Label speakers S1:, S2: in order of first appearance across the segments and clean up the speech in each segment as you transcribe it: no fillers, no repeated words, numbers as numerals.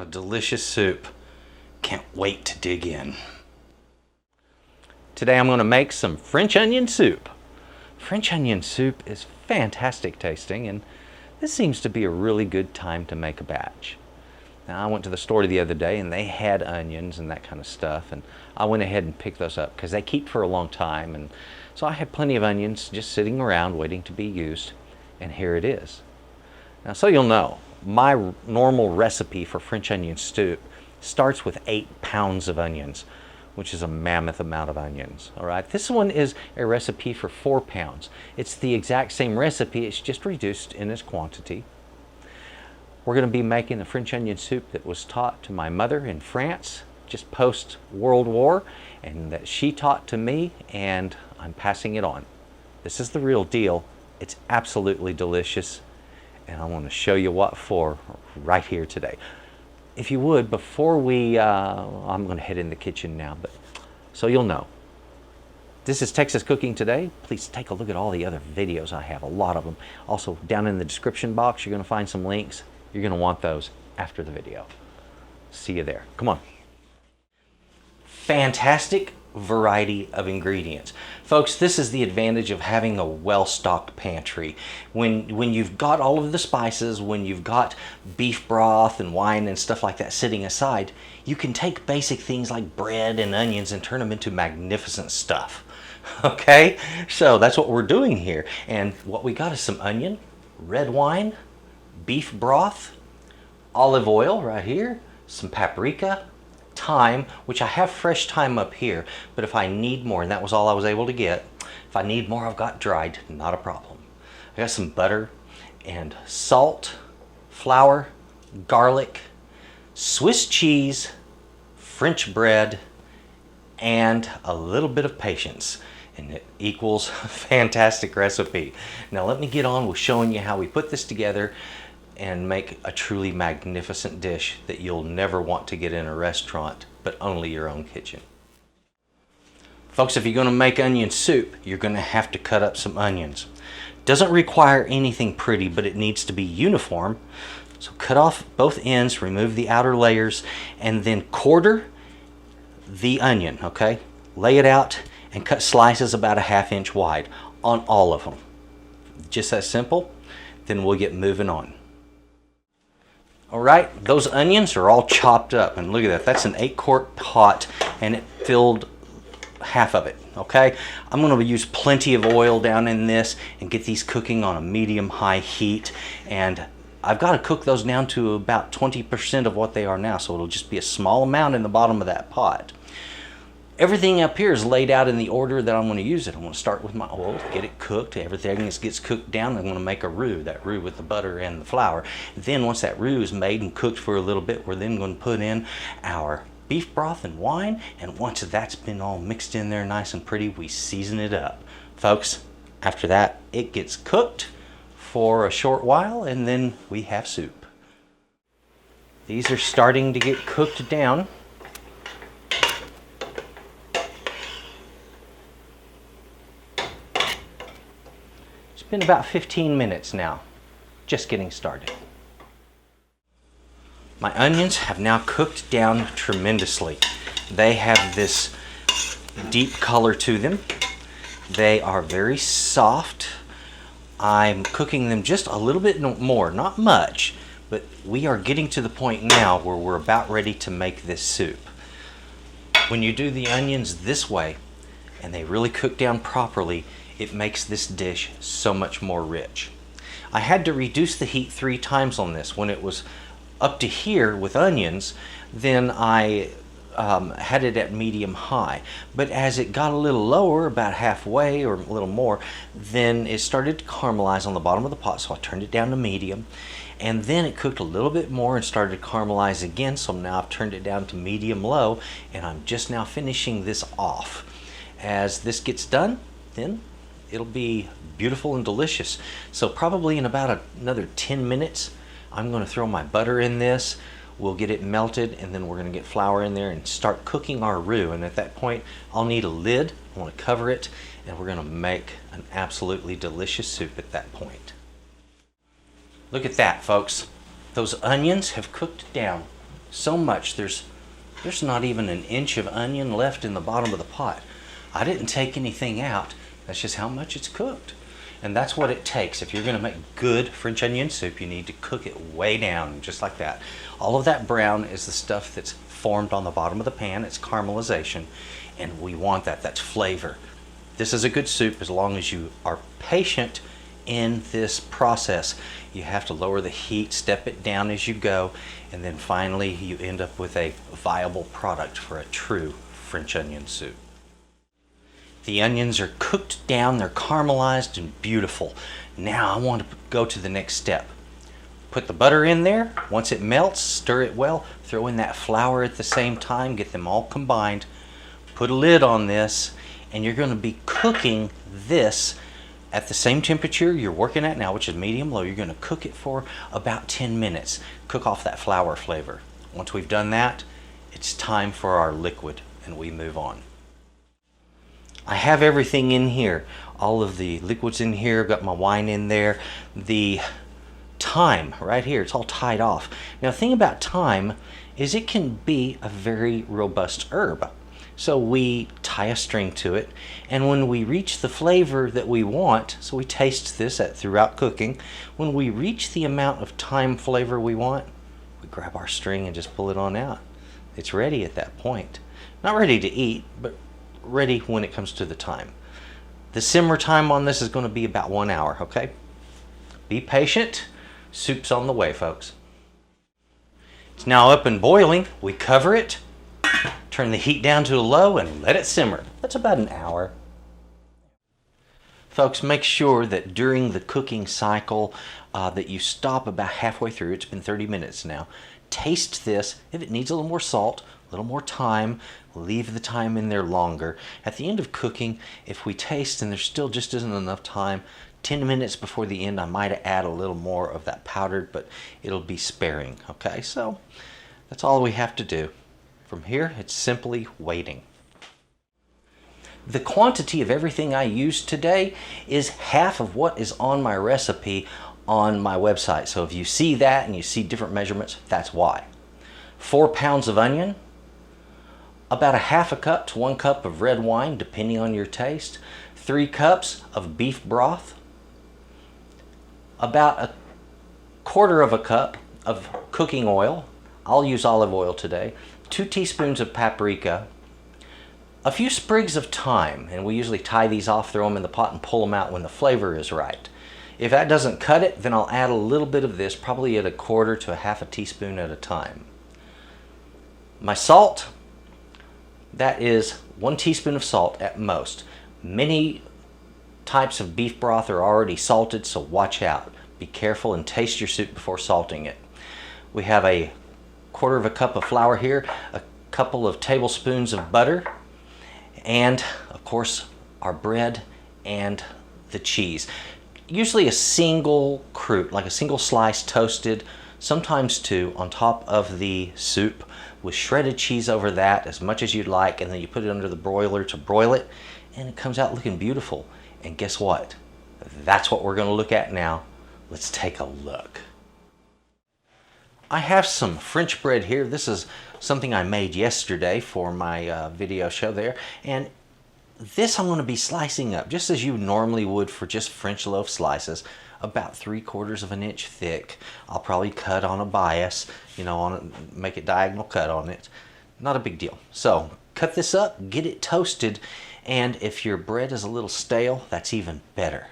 S1: A delicious soup. Can't wait to dig in. Today I'm going to make some French onion soup. French onion soup is fantastic tasting, and this seems to be a really good time to make a batch. Now, I went to the store the other day and they had onions and that kind of stuff, and I went ahead and picked those up because they keep for a long time, and so I had plenty of onions just sitting around waiting to be used, and here it is. Now, so you'll know, my normal recipe for French onion soup starts with 8 pounds of onions, which is a mammoth amount of onions. All right, this one is a recipe for 4 pounds. It's the exact same recipe, it's just reduced in its quantity. We're going to be making the French onion soup that was taught to my mother in France just post World War, and that she taught to me, and I'm passing it on. This is the real deal. It's absolutely delicious, and I want to show you what for right here today. If you would, before we, I'm going to head in the kitchen now, but so you'll know. This is Texas Cooking Today. Please take a look at all the other videos I have, a lot of them. Also, down in the description box, you're going to find some links. You're going to want those after the video. See you there. Come on. Fantastic variety of ingredients. Folks, this is the advantage of having a well-stocked pantry. When you've got all of the spices, when you've got beef broth and wine and stuff like that sitting aside, you can take basic things like bread and onions and turn them into magnificent stuff. Okay? So that's what we're doing here. And what we got is some onion, red wine, beef broth, olive oil right here, some paprika, thyme, which I have fresh thyme up here, but if I need more, and that was all I was able to get, if I need more, I've got dried, not a problem. I got some butter and salt, flour, garlic, Swiss cheese, French bread, and a little bit of patience, and it equals a fantastic recipe. Now let me get on with showing you how we put this together and make a truly magnificent dish that you'll never want to get in a restaurant, but only your own kitchen. Folks, if you're going to make onion soup, you're going to have to cut up some onions. Doesn't require anything pretty, but it needs to be uniform. So cut off both ends, remove the outer layers, and then quarter the onion, okay? Lay it out and cut slices about a ½ inch wide on all of them. Just that simple. Then we'll get moving on. All right, those onions are all chopped up, and look at that. That's an 8-quart pot, and it filled half of it, okay? I'm going to use plenty of oil down in this and get these cooking on a medium-high heat, and I've got to cook those down to about 20% of what they are now, so it'll just be a small amount in the bottom of that pot. Everything up here is laid out in the order that I'm going to use it. I'm going to start with my oil, get it cooked. Everything gets cooked down. I'm going to make a roux, that roux with the butter and the flour. Then once that roux is made and cooked for a little bit, we're then going to put in our beef broth and wine. And once that's been all mixed in there nice and pretty, we season it up. Folks, after that, it gets cooked for a short while, and then we have soup. These are starting to get cooked down. Been about 15 minutes now, just getting started. My onions have now cooked down tremendously. They have this deep color to them. They are very soft. I'm cooking them just a little bit more, not much, but we are getting to the point now where we're about ready to make this soup. When you do the onions this way and they really cook down properly, it makes this dish so much more rich. I had to reduce the heat 3 times on this. When it was up to here with onions, then I had it at medium high. But as it got a little lower, about halfway or a little more, then it started to caramelize on the bottom of the pot, so I turned it down to medium. And then it cooked a little bit more and started to caramelize again, so now I've turned it down to medium low, and I'm just now finishing this off. As this gets done, then it'll be beautiful and delicious. So probably in about another 10 minutes, I'm going to throw my butter in this. We'll get it melted, and then we're going to get flour in there and start cooking our roux. And at that point, I'll need a lid. I want to cover it, and we're going to make an absolutely delicious soup at that point. Look at that, folks. Those onions have cooked down so much. There's not even an inch of onion left in the bottom of the pot. I didn't take anything out. That's just how much it's cooked. And that's what it takes. If you're going to make good French onion soup, you need to cook it way down, just like that. All of that brown is the stuff that's formed on the bottom of the pan. It's caramelization, and we want that. That's flavor. This is a good soup as long as you are patient in this process. You have to lower the heat, step it down as you go, and then finally you end up with a viable product for a true French onion soup. The onions are cooked down, they're caramelized and beautiful. Now I want to go to the next step. Put the butter in there. Once it melts, stir it well. Throw in that flour at the same time, get them all combined. Put a lid on this, and you're going to be cooking this at the same temperature you're working at now, which is medium-low. You're going to cook it for about 10 minutes. Cook off that flour flavor. Once we've done that, it's time for our liquid, and we move on. I have everything in here. All of the liquids in here. I've got my wine in there. The thyme right here, it's all tied off. Now the thing about thyme is it can be a very robust herb. So we tie a string to it, and when we reach the flavor that we want, so we taste this throughout cooking, when we reach the amount of thyme flavor we want, we grab our string and just pull it on out. It's ready at that point. Not ready to eat, but ready when it comes to the thyme. The simmer time on this is going to be about 1 hour, okay? Be patient. Soup's on the way, folks. It's now up and boiling. We cover it, turn the heat down to a low, and let it simmer. That's about an hour. Folks, make sure that during the cooking cycle that you stop about halfway through. It's been 30 minutes now. Taste this. If it needs a little more salt, a little more thyme, leave the thyme in there longer. At the end of cooking, if we taste and there still just isn't enough time, 10 minutes before the end, I might add a little more of that powdered, but it'll be sparing, okay? So that's all we have to do. From here, it's simply waiting. The quantity of everything I used today is half of what is on my recipe on my website. So if you see that and you see different measurements, that's why. 4 pounds of onion, about a half a cup to 1 cup of red wine, depending on your taste, 3 cups of beef broth, about a quarter of a cup of cooking oil. I'll use olive oil today, 2 teaspoons of paprika, a few sprigs of thyme, and we usually tie these off, throw them in the pot, and pull them out when the flavor is right. If that doesn't cut it, then I'll add a little bit of this, probably at a quarter to a half a teaspoon at a time. My salt, that is 1 teaspoon of salt at most. Many types of beef broth are already salted, so watch out. Be careful and taste your soup before salting it. We have a quarter of a cup of flour here, a couple of tablespoons of butter, and of course our bread and the cheese. Usually a single croute, like a single slice toasted, sometimes 2, on top of the soup with shredded cheese over that, as much as you'd like, and then you put it under the broiler to broil it, and it comes out looking beautiful. And guess what? That's what we're going to look at now. Let's take a look. I have some French bread here. This is something I made yesterday for my video show there, and this I'm going to be slicing up just as you normally would for just French loaf slices, about 3/4 of an inch thick. I'll probably cut on a bias, you know, make a diagonal cut on it. Not a big deal. So cut this up, get it toasted, and if your bread is a little stale, that's even better.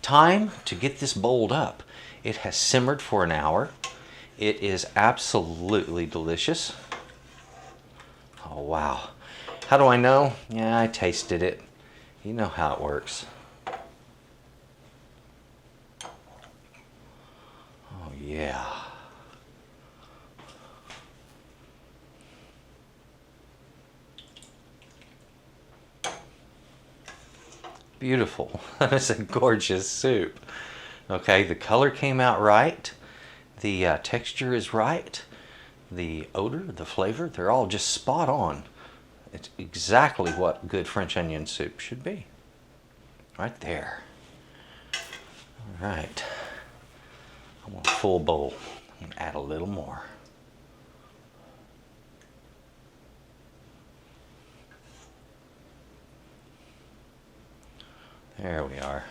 S1: Time to get this bowled up. It has simmered for an hour. It is absolutely delicious. Oh wow. How do I know? Yeah, I tasted it. You know how it works. Oh yeah. Beautiful. It's a gorgeous soup. Okay, the color came out right. The texture is right. The odor, the flavor, they're all just spot on. It's exactly what good French onion soup should be. Right there. All right. I want a full bowl. I'm going to add a little more. There we are.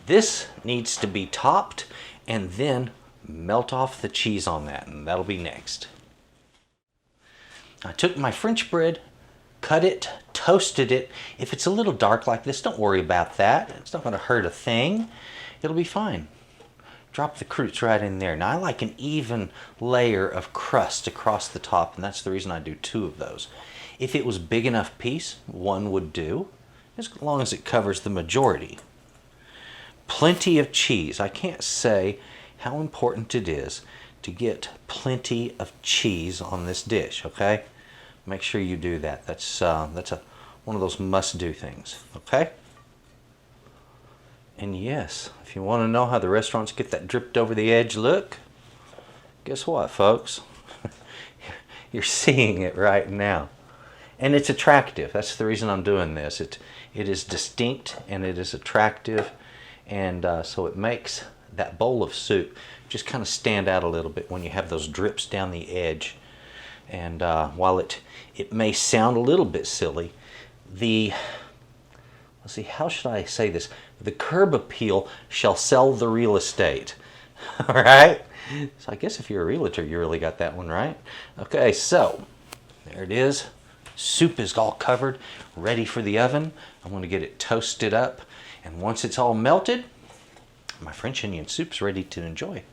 S1: This needs to be topped and then melt off the cheese on that, and that'll be next. I took my French bread, cut it, toasted it. If it's a little dark like this, don't worry about that. It's not going to hurt a thing. It'll be fine. Drop the croûtes right in there. Now I like an even layer of crust across the top, and that's the reason I do 2 of those. If it was big enough piece, 1 would do, as long as it covers the majority. Plenty of cheese. I can't say how important it is to get plenty of cheese on this dish, okay? Make sure you do that. That's one of those must-do things, okay? And yes, if you want to know how the restaurants get that dripped over the edge look, guess what, folks? You're seeing it right now. And it's attractive. That's the reason I'm doing this. It is distinct and it is attractive, and so it makes that bowl of soup just kind of stand out a little bit when you have those drips down the edge. And while it may sound a little bit silly, let's see, how should I say this? The curb appeal shall sell the real estate. All right? So I guess if you're a realtor, you really got that one right. Okay, so there it is. Soup is all covered, ready for the oven. I'm going to get it toasted up, and once it's all melted, my French onion soup's ready to enjoy.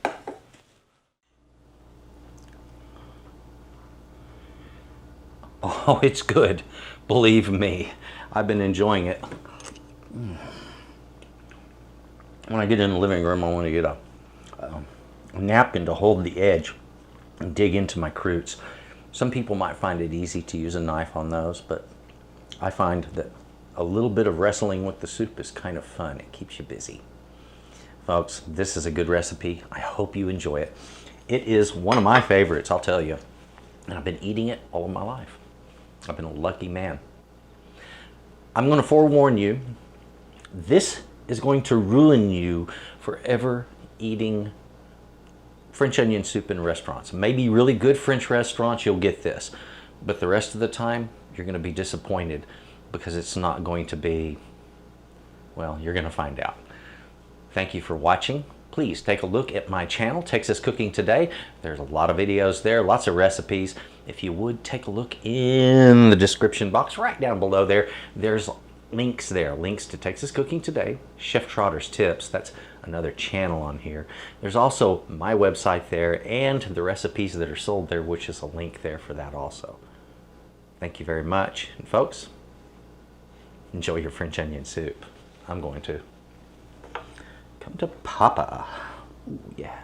S1: Oh, it's good. Believe me, I've been enjoying it. When I get in the living room, I want to get a napkin to hold the edge and dig into my croûtes. Some people might find it easy to use a knife on those, but I find that a little bit of wrestling with the soup is kind of fun. It keeps you busy. Folks, this is a good recipe. I hope you enjoy it. It is one of my favorites, I'll tell you. And I've been eating it all of my life. I've been a lucky man. I'm going to forewarn you, this is going to ruin you forever eating French onion soup in restaurants. Maybe really good French restaurants, you'll get this. But the rest of the time, you're going to be disappointed because it's not going to be, well, you're going to find out. Thank you for watching. Please take a look at my channel, Texas Cooking Today. There's a lot of videos there, lots of recipes. If you would, take a look in the description box right down below there. There's links there, links to Texas Cooking Today, Chef Trotter's Tips, that's another channel on here. There's also my website there and the recipes that are sold there, which is a link there for that also. Thank you very much. And folks, enjoy your French onion soup. I'm going to. Come to Papa. Ooh, yeah.